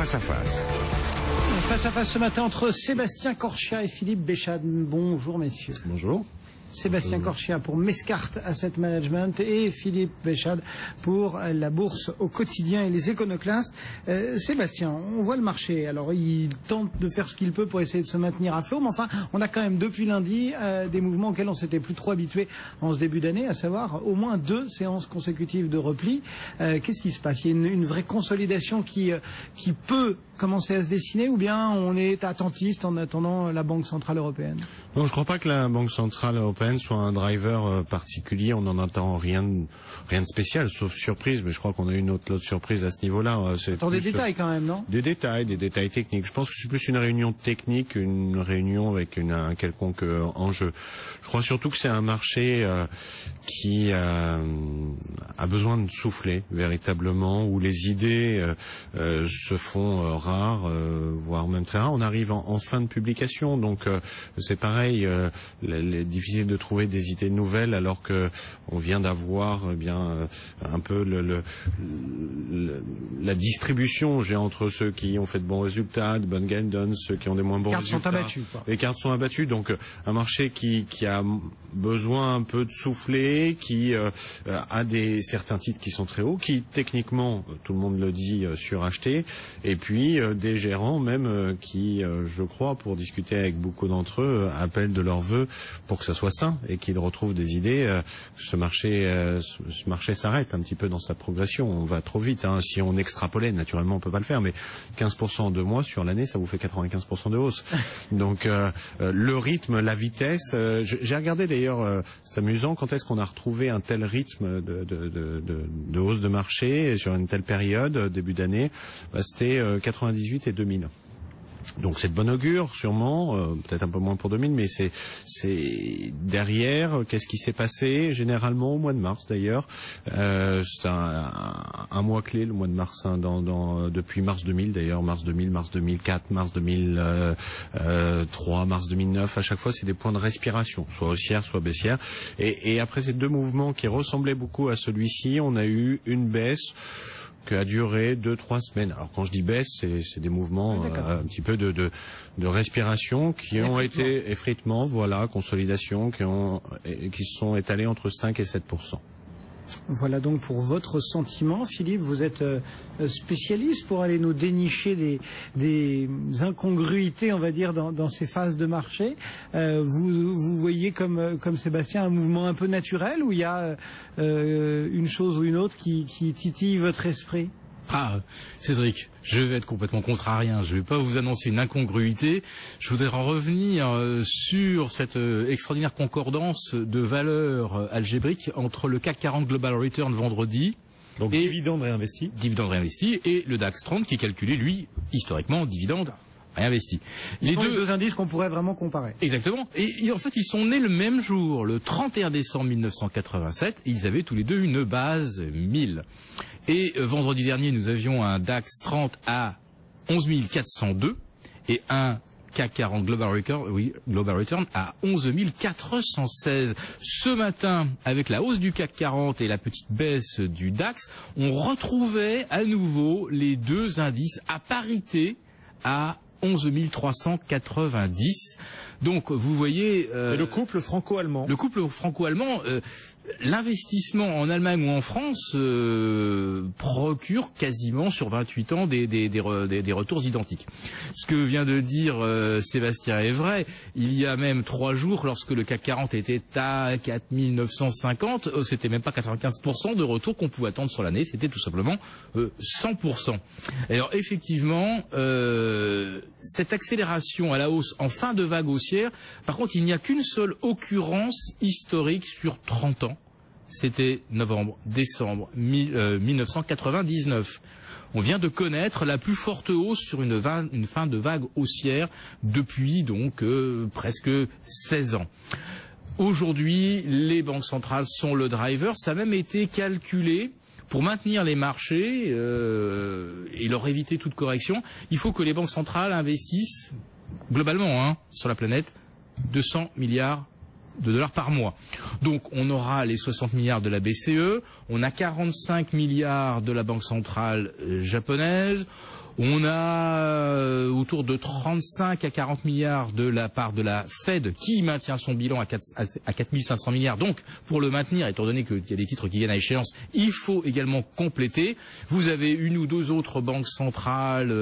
face à face. Face à face ce matin entre Sébastien Corchia et Philippe Béchade. Bonjour messieurs. Bonjour. Sébastien Corchia pour Mescart Asset Management et Philippe Béchade pour la bourse au quotidien et les éconoclastes. Sébastien, on voit le marché. Alors il tente de faire ce qu'il peut pour essayer de se maintenir à flot, mais enfin on a quand même depuis lundi des mouvements auxquels on s'était plus trop habitué en ce début d'année, à savoir au moins 2 séances consécutives de repli. Qu'est-ce qui se passe? Il y a une vraie consolidation qui peut commencer à se dessiner, ou bien on est attentiste en attendant la Banque Centrale Européenne? Non, je ne crois pas que la Banque Centrale Européenne soit un driver particulier. On n'en attend rien de spécial, sauf surprise, mais je crois qu'on a eu une autre surprise à ce niveau-là. Dans des détails quand même, non? Des détails techniques. Je pense que c'est plus une réunion technique, une réunion avec un quelconque enjeu. Je crois surtout que c'est un marché qui a besoin de souffler véritablement, où les idées se font rares, voire même très rares. On arrive en fin de publication, donc c'est pareil, difficile de trouver des idées nouvelles alors que on vient d'avoir un peu la distribution entre ceux qui ont fait de bons résultats, de bonnes guidance, ceux qui ont des moins bons résultats. Les cartes sont abattues, donc un marché qui a besoin un peu de souffler, qui a certains titres qui sont très hauts, qui techniquement, tout le monde le dit, surachetés, et puis des gérants même qui, je crois, pour discuter avec beaucoup d'entre eux, appellent de leur vœu pour que ça soit sain et qu'ils retrouvent des idées. Ce marché s'arrête un petit peu dans sa progression. On va trop vite. Si on extrapolait, naturellement, on peut pas le faire, mais 15% en 2 mois sur l'année, ça vous fait 95% de hausse. Donc le rythme, la vitesse. J'ai regardé d'ailleurs, c'est amusant, quand est-ce qu'on a retrouvé un tel rythme de hausse de marché sur une telle période, début d'année, c'était 98 et 2000. Donc c'est de bon augure, sûrement, peut-être un peu moins pour 2000, mais c'est derrière. Qu'est-ce qui s'est passé? Généralement au mois de mars, d'ailleurs. C'est un mois clé, le mois de mars, depuis mars 2000, d'ailleurs, mars 2000, mars 2004, mars 2003, mars 2009. À chaque fois, c'est des points de respiration, soit haussière, soit baissière. Et après ces 2 mouvements qui ressemblaient beaucoup à celui-ci, on a eu une baisse qui a duré 2-3 semaines. Alors quand je dis baisse, c'est des mouvements un petit peu de respiration qui ont été effritement, consolidation, qui se sont étalés entre 5 et 7%. Voilà donc pour votre sentiment. Philippe, vous êtes spécialiste pour aller nous dénicher des incongruités, on va dire, dans ces phases de marché. Vous voyez comme Sébastien un mouvement un peu naturel, où il y a une chose ou une autre qui titille votre esprit? Cédric, je vais être complètement contrarien. Je ne vais pas vous annoncer une incongruité. Je voudrais en revenir sur cette extraordinaire concordance de valeurs algébriques entre le CAC 40 Global Return vendredi. Donc dividende réinvesti. Dividende réinvesti, et le DAX 30 qui calculait, lui, historiquement, dividende réinvesti. Les deux indices qu'on pourrait vraiment comparer. Exactement. Et en fait, ils sont nés le même jour, le 31 décembre 1987, et ils avaient tous les deux une base 1000. Et vendredi dernier, nous avions un DAX 30 à 11 402 et un CAC 40 Global Return à 11 416. Ce matin, avec la hausse du CAC 40 et la petite baisse du DAX, on retrouvait à nouveau les deux indices à parité à 11 390. Donc vous voyez... c'est le couple franco-allemand. Le couple franco-allemand... l'investissement en Allemagne ou en France procure quasiment sur 28 ans des retours identiques. Ce que vient de dire Sébastien est vrai. Il y a même 3 jours, lorsque le CAC 40 était à 4950, c'était même pas 95% de retour qu'on pouvait attendre sur l'année, c'était tout simplement 100%. Alors effectivement, cette accélération à la hausse en fin de vague haussière, par contre, il n'y a qu'une seule occurrence historique sur 30 ans. C'était novembre-décembre 1999. On vient de connaître la plus forte hausse sur une fin de vague haussière depuis donc presque 16 ans. Aujourd'hui, les banques centrales sont le driver. Ça a même été calculé. Pour maintenir les marchés et leur éviter toute correction, il faut que les banques centrales investissent globalement sur la planète 200 milliards de dollars par mois. Donc on aura les 60 milliards de la BCE, on a 45 milliards de la Banque centrale japonaise, On a autour de 35 à 40 milliards de la part de la Fed qui maintient son bilan à 4500 milliards. Donc, pour le maintenir, étant donné qu'il y a des titres qui viennent à échéance, il faut également compléter. Vous avez une ou deux autres banques centrales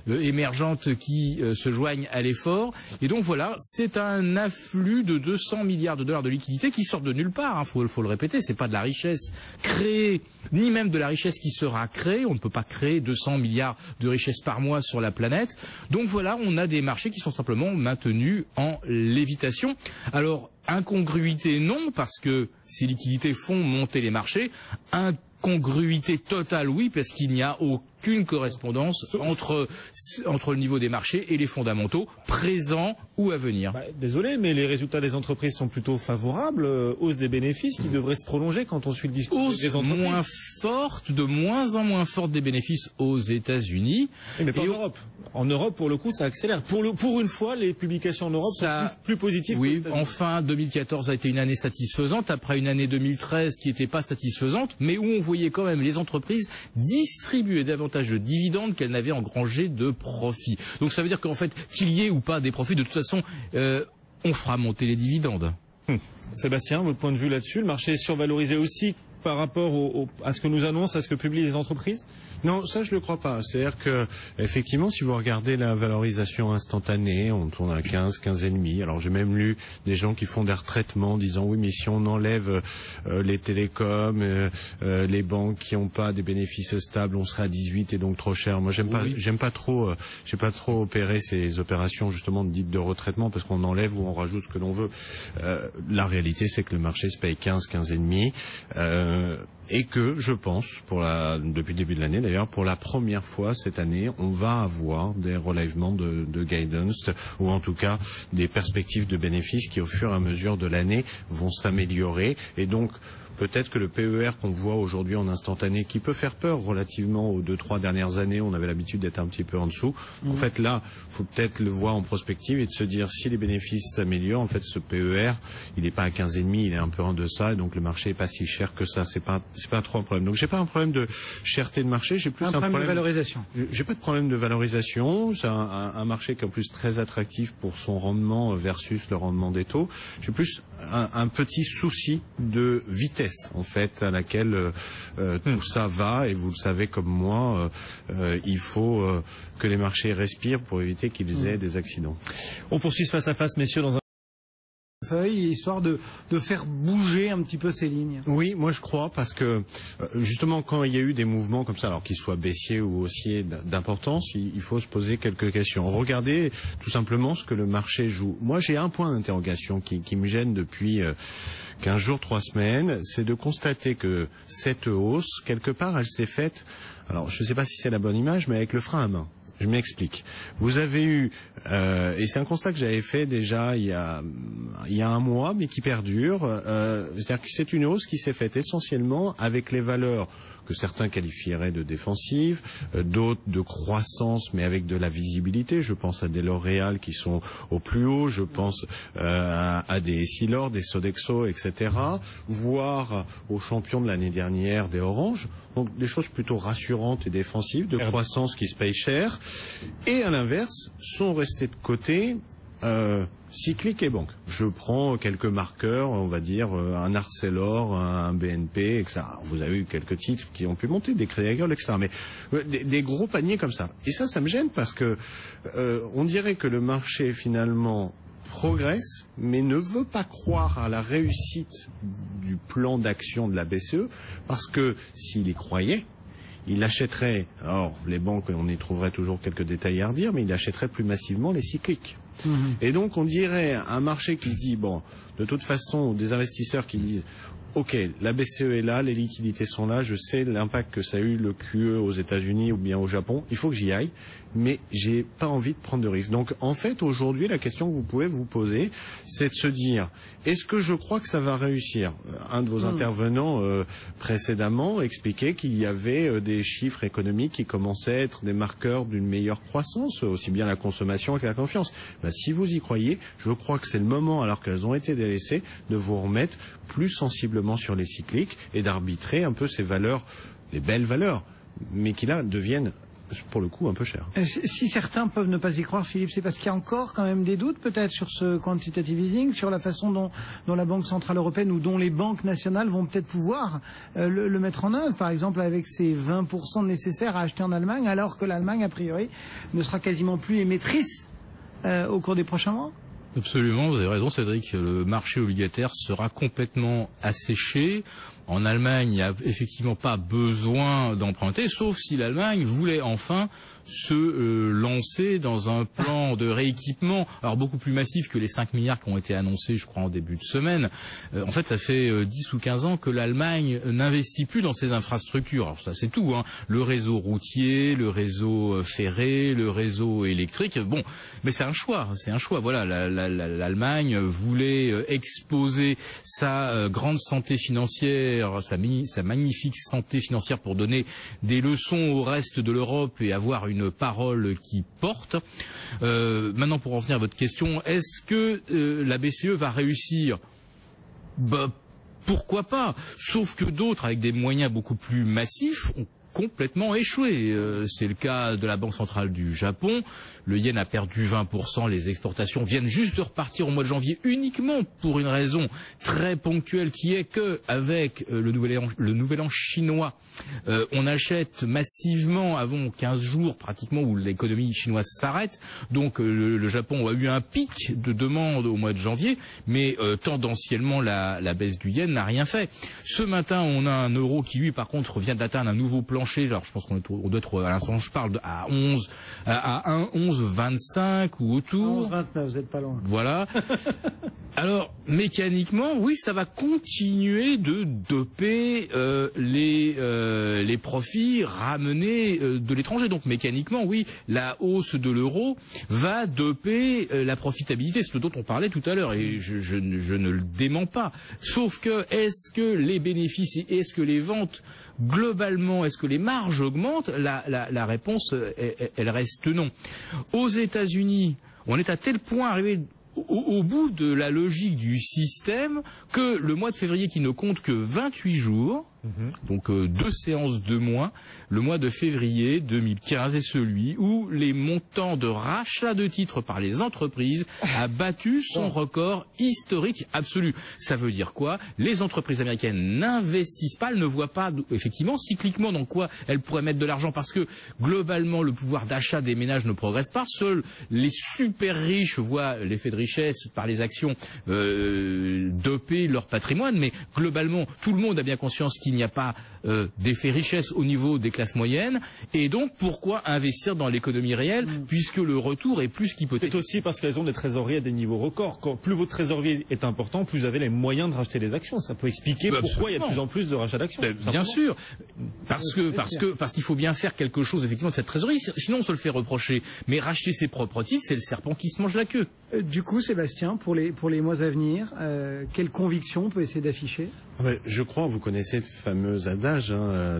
émergentes qui se joignent à l'effort. Et donc voilà, c'est un afflux de 200 milliards de dollars de liquidités qui sortent de nulle part. Faut le répéter, c'est pas de la richesse créée, ni même de la richesse qui sera créée. On ne peut pas créer 200 milliards de richesse par mois sur la planète. Donc voilà, on a des marchés qui sont simplement maintenus en lévitation. Alors, incongruité non, parce que ces liquidités font monter les marchés. Incongruité totale oui, parce qu'il n'y a aucune correspondance entre le niveau des marchés et les fondamentaux présents ou à venir. Désolé, mais les résultats des entreprises sont plutôt favorables, hausse des bénéfices qui devrait se prolonger quand on suit le discours des entreprises. Moins forte, de moins en moins forte des bénéfices aux États-Unis. Mais pas en Europe. En Europe, pour le coup, ça accélère. Pour une fois, les publications en Europe sont plus positives. Oui, enfin, 2014 a été une année satisfaisante, après une année 2013 qui n'était pas satisfaisante, mais où on voyait quand même les entreprises distribuer davantage de dividendes qu'elles n'avaient engrangé de profits. Donc ça veut dire qu'en fait, qu'il y ait ou pas des profits, de toute façon, on fera monter les dividendes. Sébastien, votre point de vue là-dessus, le marché est survalorisé aussi par rapport à ce que nous annoncent, à ce que publient les entreprises? Non, ça je le crois pas. C'est-à-dire que effectivement, si vous regardez la valorisation instantanée, on tourne à 15,5. Alors j'ai même lu des gens qui font des retraitements disant oui, mais si on enlève les télécoms, les banques qui n'ont pas des bénéfices stables, on serait à 18 et donc trop cher. Moi j'aime pas trop opérer ces opérations justement dites de retraitement parce qu'on enlève ou on rajoute ce que l'on veut. La réalité c'est que le marché se paye 15,5. Et que, je pense, depuis le début de l'année d'ailleurs, pour la première fois cette année, on va avoir des relèvements de guidance, ou en tout cas des perspectives de bénéfices qui, au fur et à mesure de l'année, vont s'améliorer. Et donc, peut-être que le PER qu'on voit aujourd'hui en instantané, qui peut faire peur relativement aux 2-3 dernières années, on avait l'habitude d'être un petit peu en dessous. En fait, là, faut peut-être le voir en prospective et de se dire si les bénéfices s'améliorent, en fait, ce PER, il n'est pas à 15,5, il est un peu en deçà, et donc le marché est pas si cher que ça. C'est pas trop un problème. Donc j'ai pas un problème de cherté de marché, j'ai plus un problème de valorisation. J'ai pas de problème de valorisation. C'est un marché qui est en plus très attractif pour son rendement versus le rendement des taux. J'ai plus un petit souci de vitesse en fait à laquelle tout ça va, et vous le savez comme moi, il faut que les marchés respirent pour éviter qu'ils aient des accidents. On poursuit ce face à face, messieurs, dans un histoire de faire bouger un petit peu ces lignes. Oui, moi je crois, parce que justement quand il y a eu des mouvements comme ça, alors qu'ils soient baissiers ou haussiers d'importance, il faut se poser quelques questions. Regardez tout simplement ce que le marché joue. Moi j'ai un point d'interrogation qui me gêne depuis 15 jours, 3 semaines, c'est de constater que cette hausse, quelque part, elle s'est faite, alors je ne sais pas si c'est la bonne image, mais avec le frein à main. Je m'explique. Vous avez eu, et c'est un constat que j'avais fait déjà il y a un mois, mais qui perdure, c'est-à-dire que c'est une hausse qui s'est faite essentiellement avec les valeurs que certains qualifieraient de défensives, d'autres de croissance, mais avec de la visibilité. Je pense à des L'Oréal qui sont au plus haut, je pense à des Essilor, des Sodexo, etc., voire aux champions de l'année dernière, des Orange. Donc des choses plutôt rassurantes et défensives, de croissance qui se paye cher. Et à l'inverse, sont restés de côté cyclique et banque. Je prends quelques marqueurs, on va dire un Arcelor, un BNP, etc. Alors, vous avez eu quelques titres qui ont pu monter, des Crédit Agricole, etc. Mais des gros paniers comme ça. Et ça me gêne parce que on dirait que le marché finalement progresse, mais ne veut pas croire à la réussite du plan d'action de la BCE, parce que s'il y croyait, il achèterait, alors les banques, on y trouverait toujours quelques détails à redire, mais il achèterait plus massivement les cycliques. Et donc on dirait un marché qui se dit, bon, de toute façon, des investisseurs qui disent, ok, la BCE est là, les liquidités sont là, je sais l'impact que ça a eu le QE aux États-Unis ou bien au Japon, il faut que j'y aille, mais j'ai pas envie de prendre de risques. Donc en fait, aujourd'hui, la question que vous pouvez vous poser, c'est de se dire, est-ce que je crois que ça va réussir? Un de vos intervenants précédemment expliquait qu'il y avait des chiffres économiques qui commençaient à être des marqueurs d'une meilleure croissance, aussi bien la consommation que la confiance. Ben, si vous y croyez, je crois que c'est le moment, alors qu'elles ont été délaissées, de vous remettre plus sensiblement sur les cycliques et d'arbitrer un peu ces valeurs, les belles valeurs, mais qui là deviennent pour le coup un peu cher. Si certains peuvent ne pas y croire, Philippe, c'est parce qu'il y a encore quand même des doutes peut-être sur ce quantitative easing, sur la façon dont la Banque Centrale Européenne ou dont les banques nationales vont peut-être pouvoir le mettre en œuvre, par exemple avec ces 20% nécessaires à acheter en Allemagne, alors que l'Allemagne, a priori, ne sera quasiment plus émettrice au cours des prochains mois. Absolument, vous avez raison Cédric, le marché obligataire sera complètement asséché. En Allemagne, il n'y a effectivement pas besoin d'emprunter, sauf si l'Allemagne voulait enfin se lancer dans un plan de rééquipement, alors beaucoup plus massif que les 5 milliards qui ont été annoncés, je crois, en début de semaine. En fait, ça fait 10 ou 15 ans que l'Allemagne n'investit plus dans ses infrastructures. Alors ça, c'est tout, hein. Le réseau routier, le réseau ferré, le réseau électrique. Bon, mais c'est un choix. Voilà, l'Allemagne voulait exposer sa grande santé financière, sa magnifique santé financière pour donner des leçons au reste de l'Europe et avoir une parole qui porte. Maintenant, pour en venir à votre question, est-ce que la BCE va réussir ? Pourquoi pas ? Sauf que d'autres, avec des moyens beaucoup plus massifs, ont complètement échoué. C'est le cas de la Banque centrale du Japon. Le yen a perdu 20%. Les exportations viennent juste de repartir au mois de janvier uniquement pour une raison très ponctuelle qui est que avec le nouvel an chinois, on achète massivement avant 15 jours pratiquement où l'économie chinoise s'arrête. Donc le Japon a eu un pic de demande au mois de janvier, mais tendanciellement la baisse du yen n'a rien fait. Ce matin, on a un euro qui lui par contre vient d'atteindre un nouveau plancher. Alors je pense qu'on doit être à l'instant je parle à 1,1125 ou autour. 1,1129, vous n'êtes pas loin. Voilà. Alors mécaniquement, oui, ça va continuer de doper les profits ramenés de l'étranger. Donc mécaniquement, oui, la hausse de l'euro va doper la profitabilité, ce dont on parlait tout à l'heure, et je ne le dément pas. Sauf que est-ce que les bénéfices et est-ce que les ventes globalement, est-ce que les marges augmentent ? La réponse, elle reste non. Aux États-Unis, on est à tel point arrivé au bout de la logique du système que le mois de février qui ne compte que 28 jours, donc 2 séances de moins, le mois de février 2015 est celui où les montants de rachat de titres par les entreprises a battu son record historique absolu. Ça veut dire quoi ? Les entreprises américaines n'investissent pas, elles ne voient pas effectivement cycliquement dans quoi elles pourraient mettre de l'argent parce que globalement le pouvoir d'achat des ménages ne progresse pas. Seuls les super riches voient l'effet de richesse par les actions doper leur patrimoine, mais globalement tout le monde a bien conscience qu'il n'y a pas d'effet richesse au niveau des classes moyennes, et donc pourquoi investir dans l'économie réelle puisque le retour est plus qu'hypothétique. C'est aussi parce qu'elles ont des trésoreries à des niveaux records. Plus votre trésorerie est important, plus vous avez les moyens de racheter des actions. Ça peut expliquer pourquoi il y a de plus en plus de rachats d'actions. Bien sûr, parce qu'il faut bien faire quelque chose effectivement de cette trésorerie, sinon on se le fait reprocher. Mais racheter ses propres titres, c'est le serpent qui se mange la queue. Du coup, Sébastien, pour les mois à venir, quelle conviction on peut essayer d'afficher ? Je crois, vous connaissez le fameux adage,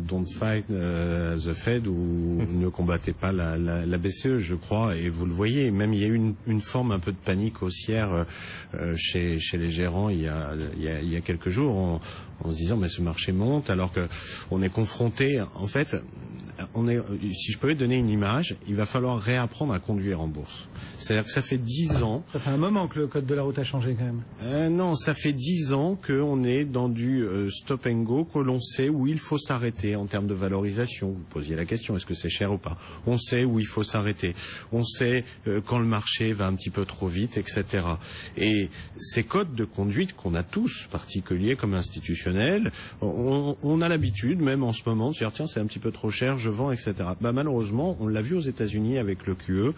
don't fight the Fed, ou ne combattez pas la BCE, je crois, et vous le voyez, même il y a eu une forme un peu de panique haussière chez les gérants il y a quelques jours, en se disant mais ce marché monte, alors que on est confronté, en fait, si je pouvais donner une image, il va falloir réapprendre à conduire en bourse. C'est-à-dire que ça fait 10 ans... Ça fait un moment que le code de la route a changé quand même. Non, ça fait 10 ans qu'on est dans du stop and go, que l'on sait où il faut s'arrêter en termes de valorisation. Vous posiez la question, est-ce que c'est cher ou pas ? On sait où il faut s'arrêter. On sait quand le marché va un petit peu trop vite, etc. Et ces codes de conduite qu'on a tous, particuliers comme institutionnels, on a l'habitude, même en ce moment, de se dire tiens, c'est un petit peu trop cher, je vends, etc. Malheureusement, on l'a vu aux États-Unis avec le QE,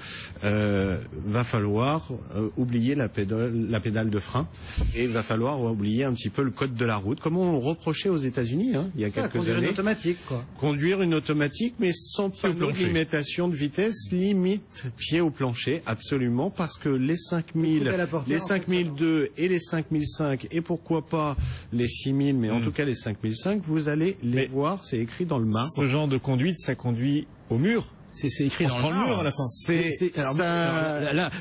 va falloir oublier la pédale de frein et va falloir oublier un petit peu le code de la route, comme on reprochait aux États-Unis il y a quelques années. Conduire une automatique, quoi. Conduire une automatique, mais sans panneau de limitation de vitesse, limite pied au plancher, absolument, parce que les 5000, les 5002 et les 5005, et pourquoi pas les 6000, mais en tout cas les 5005, vous allez les voir, c'est écrit dans le marbre. Ce genre de conduite, ça conduit au mur. C'est écrit dans le mur à la fin.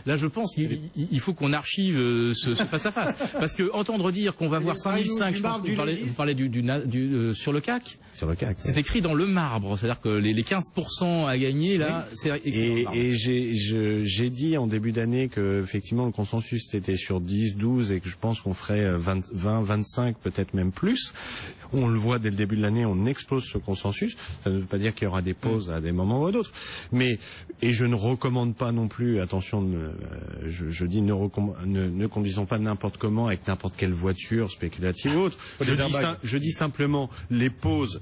Là, je pense qu'il faut qu'on archive ce face-à-face. Parce que entendre dire qu'on va voir 5005, je pense que vous parlez sur le CAC. Sur le CAC. C'est écrit dans le marbre. C'est-à-dire que les 15% à gagner, là, c'est écrit dans le marbre. Et j'ai dit en début d'année que, effectivement, le consensus était sur 10, 12 et que je pense qu'on ferait 20, 25, peut-être même plus. On le voit dès le début de l'année, on explose ce consensus. Ça ne veut pas dire qu'il y aura des pauses à des moments ou d'autres. Et je ne recommande pas non plus, attention, je dis ne conduisons pas n'importe comment avec n'importe quelle voiture spéculative ou autre. Je dis simplement les pauses.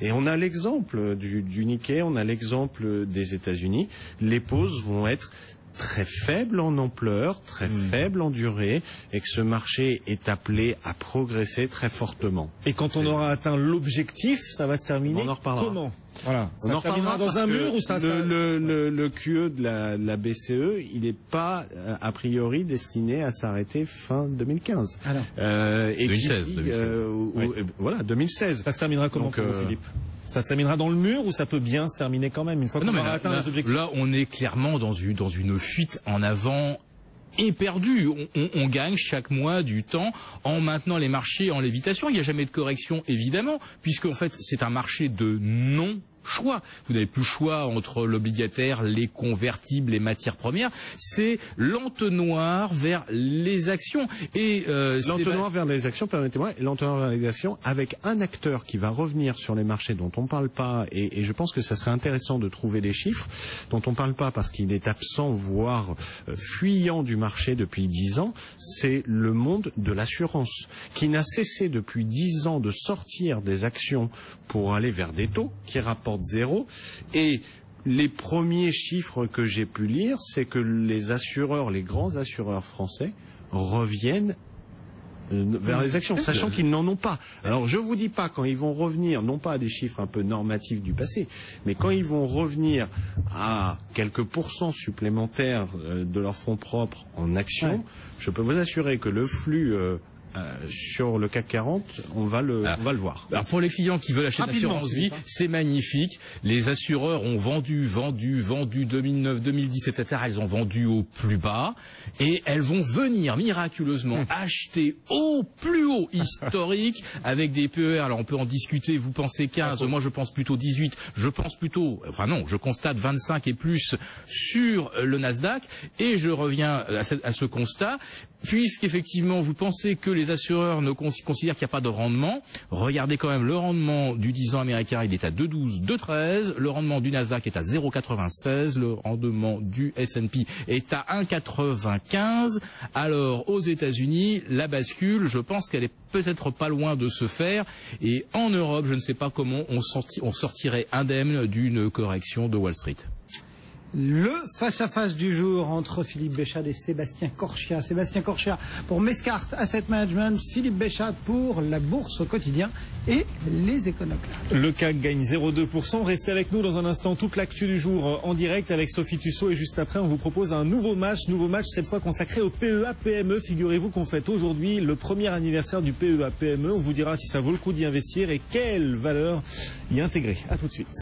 Et on a l'exemple du Nikkei, on a l'exemple des États-Unis. Les pauses vont être très faible en ampleur, très faible en durée, et que ce marché est appelé à progresser très fortement. Et quand on aura atteint l'objectif, ça va se terminer comment? Voilà. Ça se terminera dans un mur ou ça le QE de la BCE, il n'est pas a priori destiné à s'arrêter fin 2015. Et 2016. Voilà, 2016. Ça se terminera comment pour vous, Philippe? Ça se terminera dans le mur ou ça peut bien se terminer quand même une fois qu'on aura atteint les objectifs? Là, on est clairement dans une fuite en avant éperdue. On gagne chaque mois du temps en maintenant les marchés en lévitation. Il n'y a jamais de correction, évidemment, puisqu'en fait, c'est un marché de non-choix. Vous n'avez plus le choix entre l'obligataire, les convertibles, les matières premières. C'est l'entonnoir vers les actions. Et l'entonnoir vers les actions, permettez-moi, l'entonnoir vers les actions avec un acteur qui va revenir sur les marchés dont on ne parle pas, et je pense que ça serait intéressant de trouver des chiffres dont on ne parle pas parce qu'il est absent, voire fuyant du marché depuis 10 ans, c'est le monde de l'assurance, qui n'a cessé depuis 10 ans de sortir des actions pour aller vers des taux qui rapportent 0, et les premiers chiffres que j'ai pu lire, c'est que les assureurs, les grands assureurs français, reviennent vers les actions, sachant qu'ils n'en ont pas. Alors je vous dis pas quand ils vont revenir, non pas à des chiffres un peu normatifs du passé, mais quand ils vont revenir à quelques pourcents supplémentaires de leurs fonds propres en actions, je peux vous assurer que le flux sur le CAC 40, on va le voir. Alors pour les clients qui veulent acheter l'assurance vie, c'est magnifique. Les assureurs ont vendu 2009, 2010, etc. Elles ont vendu au plus bas et elles vont venir miraculeusement acheter au plus haut historique avec des PER. Alors on peut en discuter. Vous pensez 15, moi je pense plutôt 18. Je pense plutôt, je constate 25 et plus sur le Nasdaq et je reviens à ce constat. Puisqu'effectivement, vous pensez que les assureurs ne considèrent qu'il n'y a pas de rendement, regardez quand même le rendement du 10 ans américain, il est à 2,12, 2,13, le rendement du Nasdaq est à 0,96, le rendement du S&P est à 1,95. Alors, aux États-Unis, la bascule, je pense qu'elle est peut-être pas loin de se faire, et en Europe, je ne sais pas comment on sortirait indemne d'une correction de Wall Street. Le face-à-face du jour entre Philippe Béchade et Sébastien Corchia. Sébastien Corchia pour Mescart Asset Management, Philippe Béchade pour la Bourse au quotidien et les Éconoclastes. Le CAC gagne 0,2%. Restez avec nous dans un instant, toute l'actu du jour en direct avec Sophie Tussaud, et juste après on vous propose un nouveau match cette fois consacré au PEA-PME. Figurez-vous qu'on fête aujourd'hui le premier anniversaire du PEA-PME. On vous dira si ça vaut le coup d'y investir et quelle valeur y intégrer. À tout de suite.